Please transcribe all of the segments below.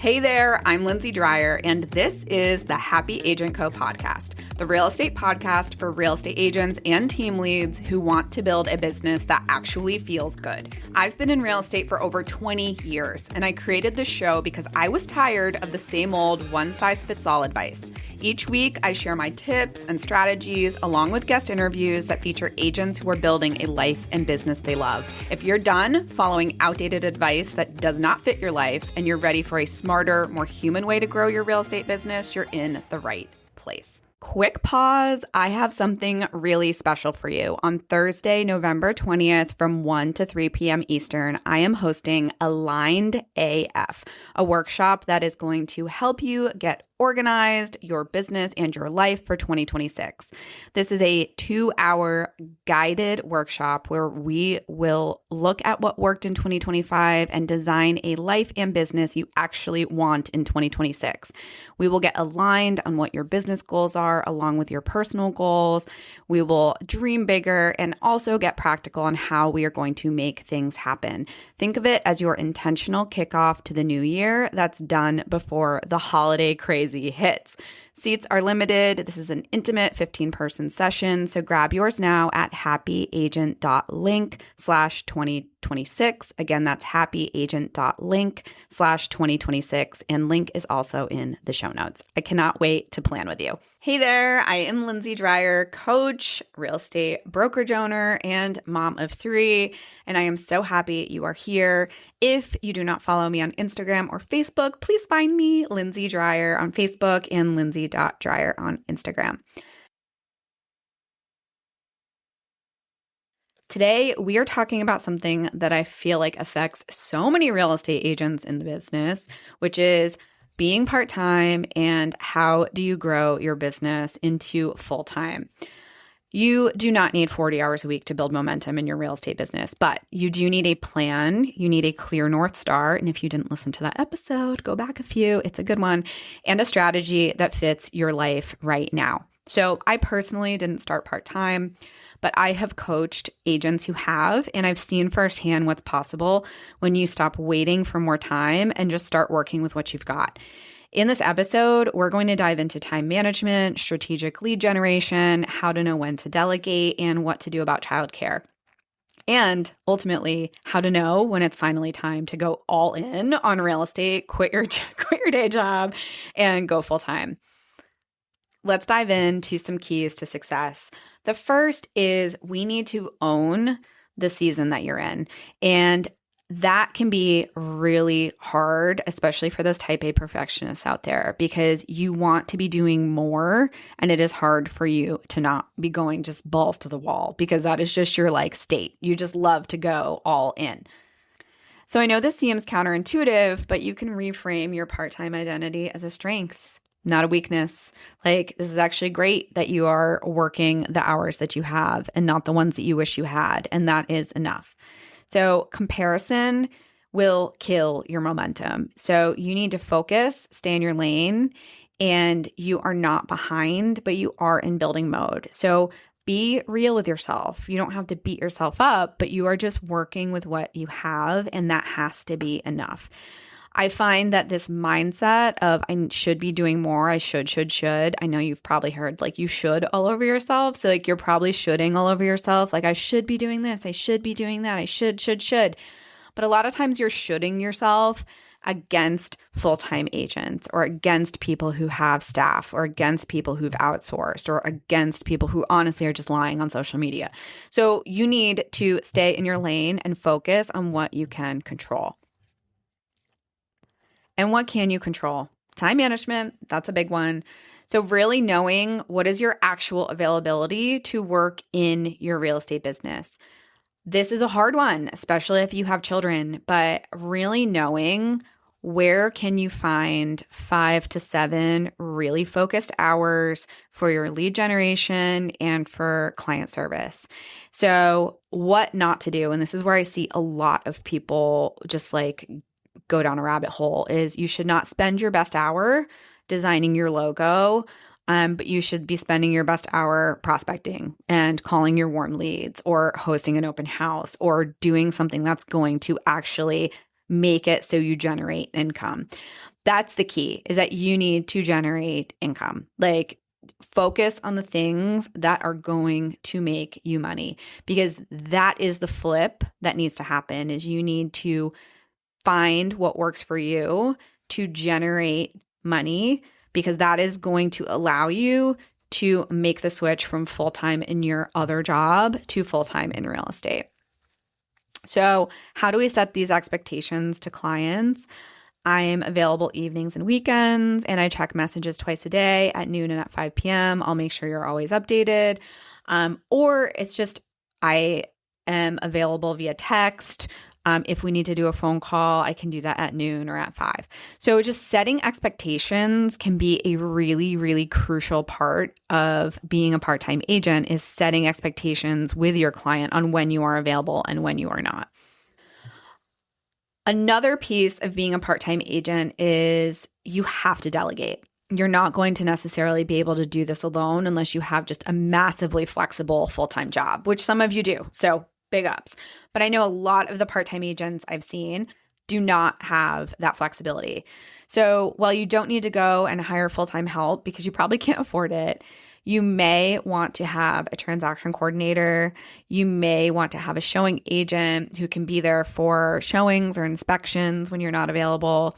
Hey there, I'm Lindsay Dreyer, and this is the Happy Agent Co. podcast, the real estate podcast for real estate agents and team leads who want to build a business that actually feels good. I've been in real estate for over 20 years, and I created this show because I was tired of the same old one-size-fits-all advice. Each week, I share my tips and strategies along with guest interviews that feature agents who are building a life and business they love. If you're done following outdated advice that does not fit your life and you're ready for a smarter, more human way to grow your real estate business, you're in the right place. Quick pause. I have something really special for you. On Thursday, November 20th from 1 to 3 p.m. Eastern, I am hosting Aligned AF, a workshop that is going to help you get organized, your business, and your life for 2026. This is a 2-hour guided workshop where we will look at what worked in 2025 and design a life and business you actually want in 2026. We will get aligned on what your business goals are along with your personal goals. We will dream bigger and also get practical on how we are going to make things happen. Think of it as your intentional kickoff to the new year that's done before the holiday crazy hits. Seats are limited. This is an intimate 15-person session, so grab yours now at happyagent.link/2026. Again, that's happyagent.link/2026, and link is also in the show notes. I cannot wait to plan with you. Hey there, I am Lindsay Dreyer, coach, real estate brokerage owner, and mom of 3, and I am so happy you are here. If you do not follow me on Instagram or Facebook, please find me, Lindsay Dreyer, on Facebook and Lindsay.Dreyer on Instagram. Today, we are talking about something that I feel like affects so many real estate agents in the business, which is being part-time and how do you grow your business into full-time. You do not need 40 hours a week to build momentum in your real estate business, but you do need a plan. You need a clear North Star. And if you didn't listen to that episode, go back a few. It's a good one. And a strategy that fits your life right now. So I personally didn't start part-time, but I have coached agents who have, and I've seen firsthand what's possible when you stop waiting for more time and just start working with what you've got. In this episode, we're going to dive into time management, strategic lead generation, how to know when to delegate, and what to do about childcare. And ultimately, how to know when it's finally time to go all in on real estate, quit your day job, and go full time. Let's dive into some keys to success. The first is we need to own the season that you're in. And that can be really hard, especially for those type A perfectionists out there, because you want to be doing more and it is hard for you to not be going just balls to the wall because that is just your state. You just love to go all in. So I know this seems counterintuitive, but you can reframe your part-time identity as a strength, not a weakness. This is actually great that you are working the hours that you have and not the ones that you wish you had, and that is enough. So comparison will kill your momentum. So you need to focus, stay in your lane, and you are not behind, but you are in building mode. So be real with yourself. You don't have to beat yourself up, but you are just working with what you have, and that has to be enough. I find that this mindset of I should be doing more, I should. I know you've probably heard you should all over yourself. So you're probably shoulding all over yourself. I should be doing this, I should be doing that, I should. But a lot of times you're shoulding yourself against full-time agents or against people who have staff or against people who've outsourced or against people who honestly are just lying on social media. So you need to stay in your lane and focus on what you can control. And what can you control? Time management, that's a big one. So really knowing what is your actual availability to work in your real estate business. This is a hard one, especially if you have children, but really knowing where can you find 5 to 7 really focused hours for your lead generation and for client service. So what not to do, and this is where I see a lot of people just go down a rabbit hole, is you should not spend your best hour designing your logo, but you should be spending your best hour prospecting and calling your warm leads or hosting an open house or doing something that's going to actually make it so you generate income. That's the key, is that you need to generate income. Like, focus on the things that are going to make you money, because that is the flip that needs to happen. Is you need to find what works for you to generate money, because that is going to allow you to make the switch from full-time in your other job to full-time in real estate. So how do we set these expectations to clients? I'm available evenings and weekends, and I check messages twice a day at noon and at 5 p.m. I'll make sure you're always updated. Or it's just I am available via text. If we need to do a phone call, I can do that at noon or at 5. So just setting expectations can be a really, really crucial part of being a part-time agent, is setting expectations with your client on when you are available and when you are not. Another piece of being a part-time agent is you have to delegate. You're not going to necessarily be able to do this alone unless you have just a massively flexible full-time job, which some of you do. So big ups. But I know a lot of the part-time agents I've seen do not have that flexibility. So while you don't need to go and hire full-time help because you probably can't afford it, you may want to have a transaction coordinator. You may want to have a showing agent who can be there for showings or inspections when you're not available.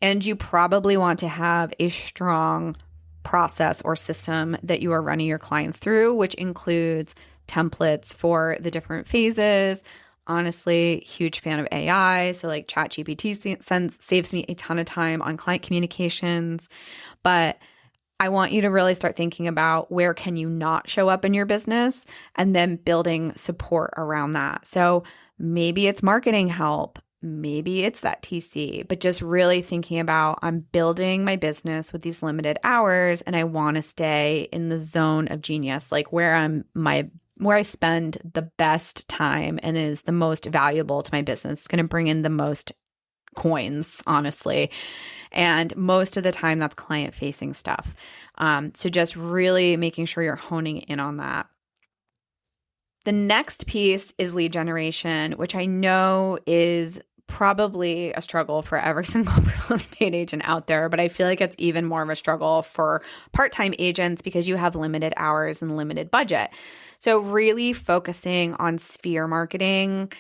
And you probably want to have a strong process or system that you are running your clients through, which includes templates for the different phases. Honestly, huge fan of AI. So like ChatGPT saves me a ton of time on client communications. But I want you to really start thinking about where can you not show up in your business, and then building support around that. So maybe it's marketing help, maybe it's that TC, but just really thinking about, I'm building my business with these limited hours and I want to stay in the zone of genius, like where I spend the best time and is the most valuable to my business. It's going to bring in the most coins, honestly. And most of the time that's client facing stuff. So just really making sure you're honing in on that. The next piece is lead generation, which I know is probably a struggle for every single real estate agent out there, but I feel like it's even more of a struggle for part-time agents because you have limited hours and limited budget. So really focusing on sphere marketing,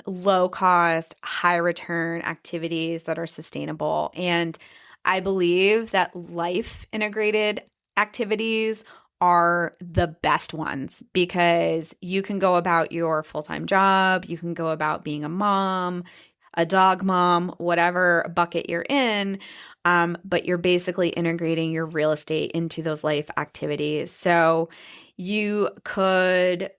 low cost, high return activities that are sustainable. And I believe that life integrated activities are the best ones, because you can go about your full-time job, you can go about being a mom, a dog mom, whatever bucket you're in, but you're basically integrating your real estate into those life activities. So you could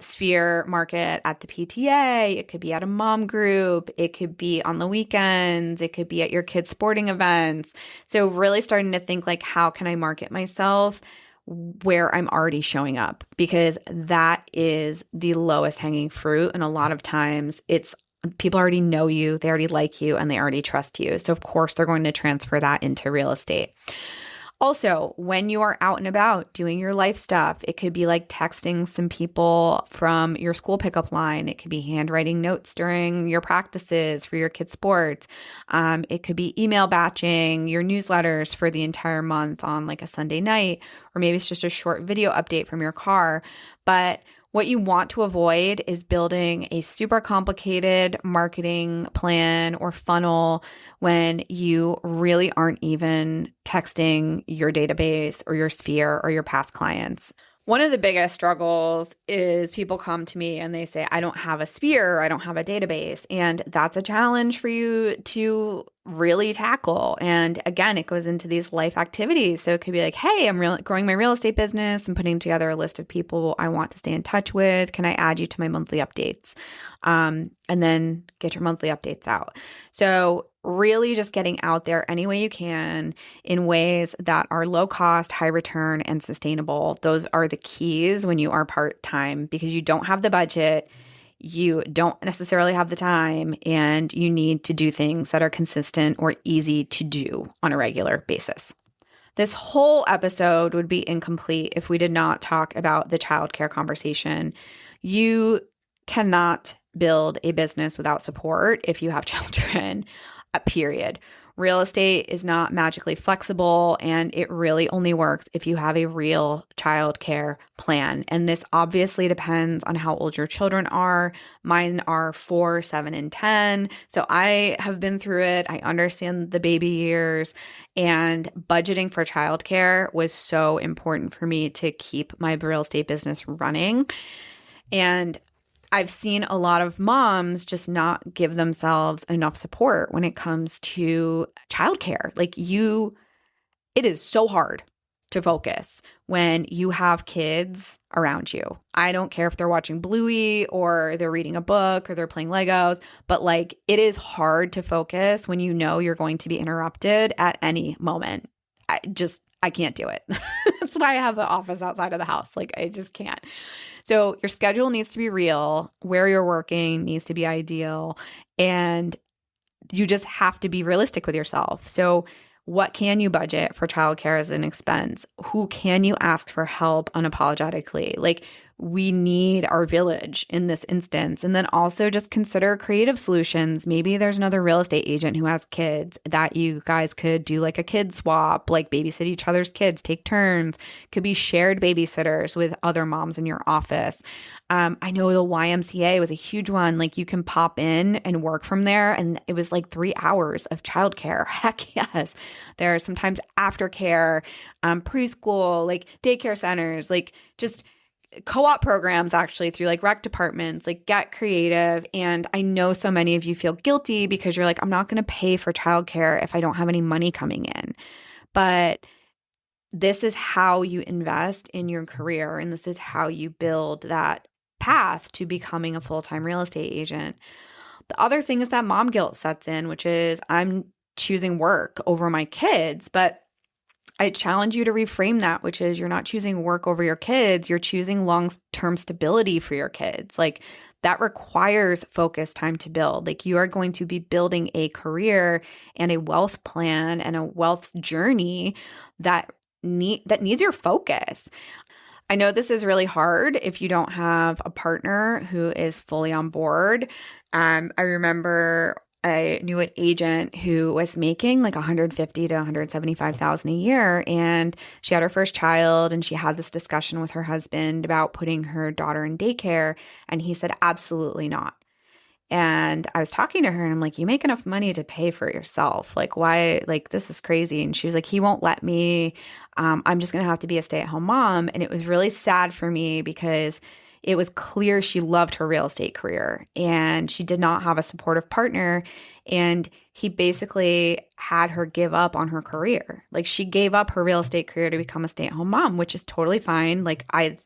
sphere market at the PTA, it could be at a mom group, it could be on the weekends, it could be at your kids' sporting events. So really starting to think like, how can I market myself where I'm already showing up? Because that is the lowest hanging fruit. And a lot of times it's people already know you, they already like you, and they already trust you. So of course they're going to transfer that into real estate. Also, when you are out and about doing your life stuff, it could be like texting some people from your school pickup line. It could be handwriting notes during your practices for your kids' sports. It could be email batching your newsletters for the entire month on like a Sunday night, or maybe it's just a short video update from your car. But what you want to avoid is building a super complicated marketing plan or funnel when you really aren't even texting your database or your sphere or your past clients. One of the biggest struggles is people come to me and they say, I don't have a sphere, I don't have a database. And that's a challenge for you to really tackle. And again, it goes into these life activities. So it could be like, hey, I'm growing my real estate business and putting together a list of people I want to stay in touch with. Can I add you to my monthly updates? And then get your monthly updates out. So really just getting out there any way you can in ways that are low cost, high return, and sustainable. Those are the keys when you are part-time, because you don't have the budget, you don't necessarily have the time, and you need to do things that are consistent or easy to do on a regular basis. This whole episode would be incomplete if we did not talk about the childcare conversation. You cannot build a business without support if you have children, period. Real estate is not magically flexible, and it really only works if you have a real childcare plan. And this obviously depends on how old your children are. Mine are 4, 7, and 10. So I have been through it. I understand the baby years, and budgeting for childcare was so important for me to keep my real estate business running. And I've seen a lot of moms just not give themselves enough support when it comes to childcare. It is so hard to focus when you have kids around you. I don't care if they're watching Bluey or they're reading a book or they're playing Legos, but it is hard to focus when you know you're going to be interrupted at any moment. I can't do it. That's why I have an office outside of the house. I just can't. So your schedule needs to be real. Where you're working needs to be ideal. And you just have to be realistic with yourself. So what can you budget for childcare as an expense? Who can you ask for help unapologetically? We need our village in this instance. And then also just consider creative solutions. Maybe there's another real estate agent who has kids that you guys could do a kid swap, babysit each other's kids, take turns. Could be shared babysitters with other moms in your office. I know the YMCA was a huge one. You can pop in and work from there. And it was 3 hours of childcare. Heck yes. There are sometimes aftercare, preschool, daycare centers, just co-op programs actually through rec departments. Get creative. And I know so many of you feel guilty because you're I'm not going to pay for childcare if I don't have any money coming in. But this is how you invest in your career, and this is how you build that path to becoming a full-time real estate agent. The other thing is that mom guilt sets in, which is I'm choosing work over my kids, but I challenge you to reframe that, which is you're not choosing work over your kids. You're choosing long-term stability for your kids. That requires focused time to build. You are going to be building a career and a wealth plan and a wealth journey that needs your focus. I know this is really hard if you don't have a partner who is fully on board. I remember I knew an agent who was making $150,000 to $175,000 a year, and she had her first child, and she had this discussion with her husband about putting her daughter in daycare, and he said, absolutely not. And I was talking to her, and I'm you make enough money to pay for yourself. Why? This is crazy. And she was he won't let me. I'm just going to have to be a stay-at-home mom. And it was really sad for me because it was clear she loved her real estate career and she did not have a supportive partner. And he basically had her give up on her career. She gave up her real estate career to become a stay-at-home mom, which is totally fine.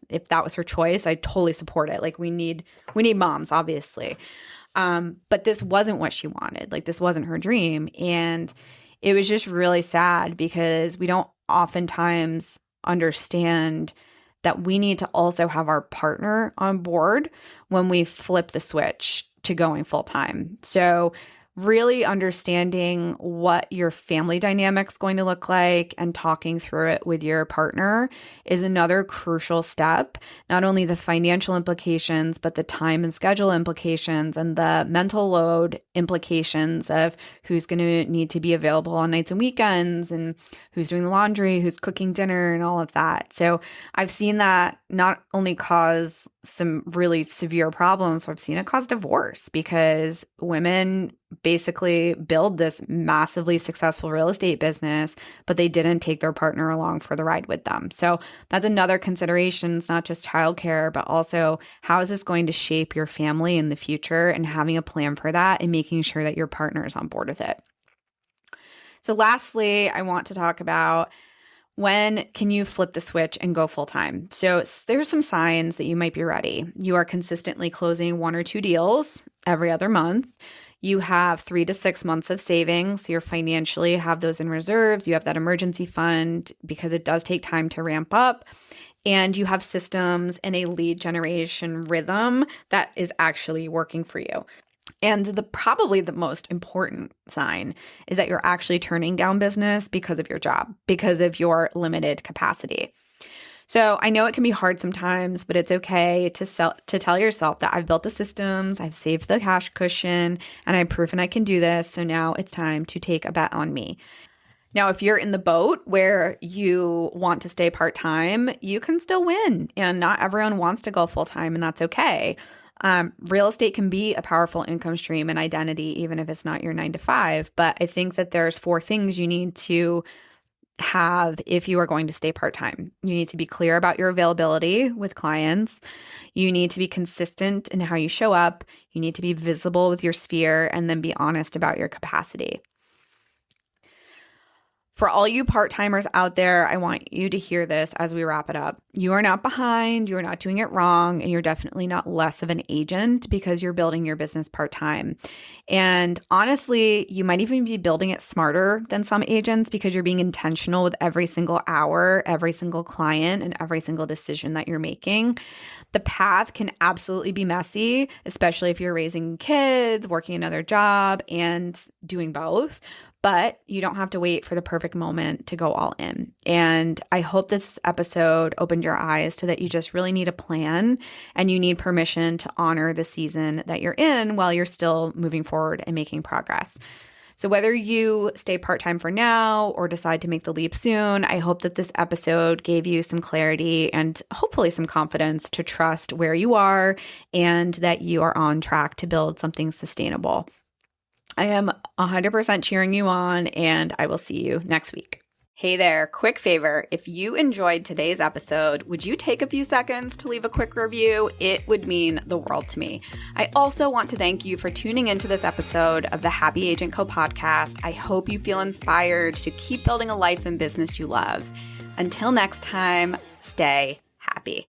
If that was her choice, I totally support it. We need moms, obviously. But this wasn't what she wanted. This wasn't her dream. And it was just really sad because we don't oftentimes understand that we need to also have our partner on board when we flip the switch to going full time. So really understanding what your family dynamic's going to look like and talking through it with your partner is another crucial step. Not only the financial implications, but the time and schedule implications and the mental load implications of who's going to need to be available on nights and weekends and who's doing the laundry, who's cooking dinner and all of that. So I've seen that not only cause some really severe problems, but I've seen it cause divorce because women basically build this massively successful real estate business, but they didn't take their partner along for the ride with them. So that's another consideration. It's not just childcare, but also how is this going to shape your family in the future and having a plan for that and making sure that your partner is on board with it. So lastly, I want to talk about when can you flip the switch and go full time? So there's some signs that you might be ready. You are consistently closing 1 or 2 deals every other month. You have 3 to 6 months of savings. So you're financially have those in reserves. You have that emergency fund because it does take time to ramp up. And you have systems and a lead generation rhythm that is actually working for you. And probably the most important sign is that you're actually turning down business because of your job, because of your limited capacity. So I know it can be hard sometimes, but it's okay to tell yourself that I've built the systems, I've saved the cash cushion, and I've proven I can do this. So now it's time to take a bet on me. Now, if you're in the boat where you want to stay part-time, you can still win. And not everyone wants to go full-time, and that's okay. Real estate can be a powerful income stream and identity, even if it's not your 9 to 5. But I think that there's 4 things you need to have if you are going to stay part-time. You need to be clear about your availability with clients. You need to be consistent in how you show up. You need to be visible with your sphere, and then be honest about your capacity. For all you part-timers out there, I want you to hear this as we wrap it up. You are not behind, you are not doing it wrong, and you're definitely not less of an agent because you're building your business part-time. And honestly, you might even be building it smarter than some agents because you're being intentional with every single hour, every single client, and every single decision that you're making. The path can absolutely be messy, especially if you're raising kids, working another job, and doing both. But you don't have to wait for the perfect moment to go all in. And I hope this episode opened your eyes to that you just really need a plan and you need permission to honor the season that you're in while you're still moving forward and making progress. So whether you stay part-time for now or decide to make the leap soon, I hope that this episode gave you some clarity and hopefully some confidence to trust where you are and that you are on track to build something sustainable. I am 100% cheering you on, and I will see you next week. Hey there, quick favor. If you enjoyed today's episode, would you take a few seconds to leave a quick review? It would mean the world to me. I also want to thank you for tuning into this episode of the Happy Agent Co podcast. I hope you feel inspired to keep building a life and business you love. Until next time, stay happy.